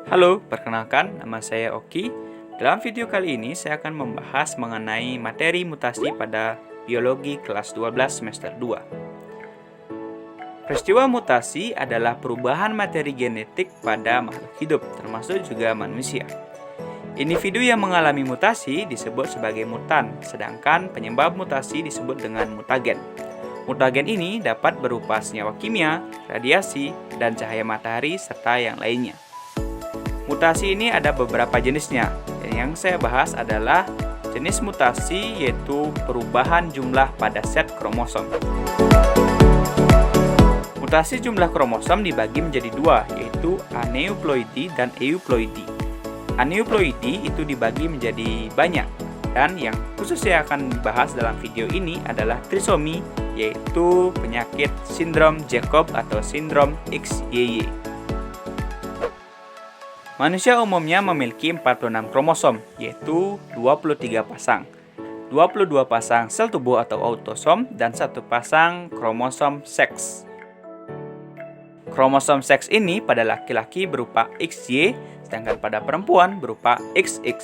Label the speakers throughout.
Speaker 1: Halo, perkenalkan nama saya Oki. Dalam video kali ini saya akan membahas mengenai materi mutasi pada biologi kelas 12 semester 2. Peristiwa mutasi adalah perubahan materi genetik pada makhluk hidup, termasuk juga manusia. Individu yang mengalami mutasi disebut sebagai mutan, sedangkan penyebab mutasi disebut dengan mutagen. Mutagen ini dapat berupa senyawa kimia, radiasi, dan cahaya matahari, serta yang lainnya. Mutasi ini ada beberapa jenisnya, dan yang saya bahas adalah jenis mutasi yaitu perubahan jumlah pada set kromosom. Mutasi jumlah kromosom dibagi menjadi dua, yaitu aneuploidi dan euploidi. Aneuploidi itu dibagi menjadi banyak, dan yang khusus saya akan bahas dalam video ini adalah trisomi, yaitu penyakit sindrom Jacob atau sindrom XYY. Manusia umumnya memiliki 46 kromosom, yaitu 23 pasang, 22 pasang sel tubuh atau autosom, dan 1 pasang kromosom seks. Kromosom seks ini pada laki-laki berupa XY, sedangkan pada perempuan berupa XX.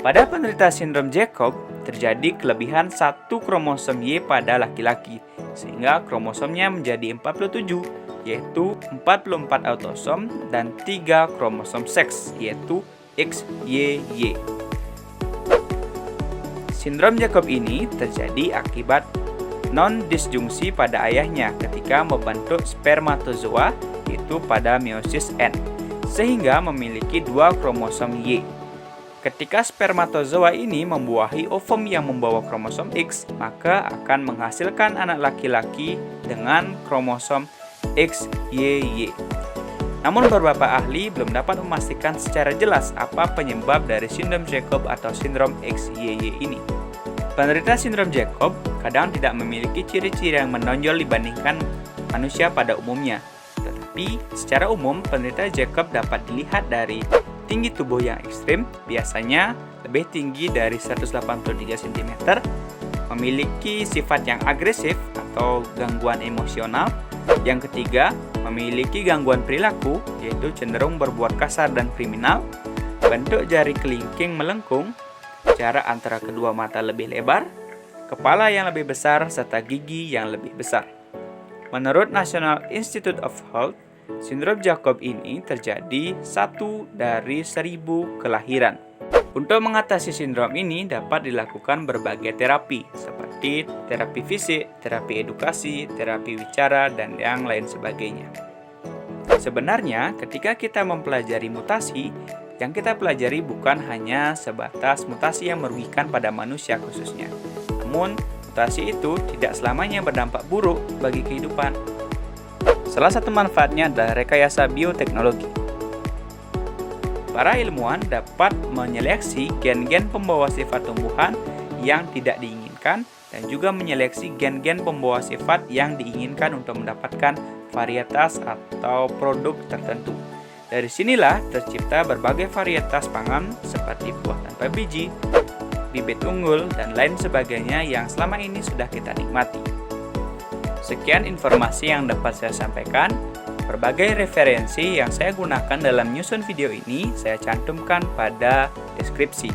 Speaker 1: Pada penderita sindrom Jacob, terjadi kelebihan 1 kromosom Y pada laki-laki, sehingga kromosomnya menjadi 47, yaitu 44 autosom dan 3 kromosom seks, yaitu XYY. Sindrom Jacob ini terjadi akibat non-disjungsi pada ayahnya ketika membentuk spermatozoa, yaitu pada meiosis N, sehingga memiliki 2 kromosom Y. Ketika spermatozoa ini membuahi ovum yang membawa kromosom X, maka akan menghasilkan anak laki-laki dengan kromosom XYY. Namun beberapa ahli belum dapat memastikan secara jelas apa penyebab dari sindrom Jacob atau sindrom XYY ini. Penderita sindrom Jacob kadang tidak memiliki ciri-ciri yang menonjol dibandingkan manusia pada umumnya. Tetapi secara umum penderita Jacob dapat dilihat dari tinggi tubuh yang ekstrim, biasanya lebih tinggi dari 183 cm, memiliki sifat yang agresif atau gangguan emosional. Yang ketiga, memiliki gangguan perilaku, yaitu cenderung berbuat kasar dan kriminal, bentuk jari kelingking melengkung, jarak antara kedua mata lebih lebar, kepala yang lebih besar, serta gigi yang lebih besar. Menurut National Institute of Health, sindrom Jacob ini terjadi 1 dari 1000 kelahiran. Untuk mengatasi sindrom ini dapat dilakukan berbagai terapi seperti terapi fisik, terapi edukasi, terapi wicara, dan yang lain sebagainya. Sebenarnya ketika kita mempelajari mutasi, yang kita pelajari bukan hanya sebatas mutasi yang merugikan pada manusia khususnya. Namun, mutasi itu tidak selamanya berdampak buruk bagi kehidupan. Salah satu manfaatnya adalah rekayasa bioteknologi. Para ilmuwan dapat menyeleksi gen-gen pembawa sifat tumbuhan yang tidak diinginkan dan juga menyeleksi gen-gen pembawa sifat yang diinginkan untuk mendapatkan varietas atau produk tertentu. Dari sinilah tercipta berbagai varietas pangan seperti buah tanpa biji, bibit unggul, dan lain sebagainya yang selama ini sudah kita nikmati. Sekian informasi yang dapat saya sampaikan. Berbagai referensi yang saya gunakan dalam menyusun video ini saya cantumkan pada deskripsi.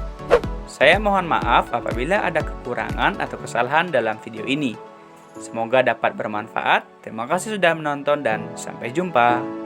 Speaker 1: Saya mohon maaf apabila ada kekurangan atau kesalahan dalam video ini. Semoga dapat bermanfaat. Terima kasih sudah menonton dan sampai jumpa.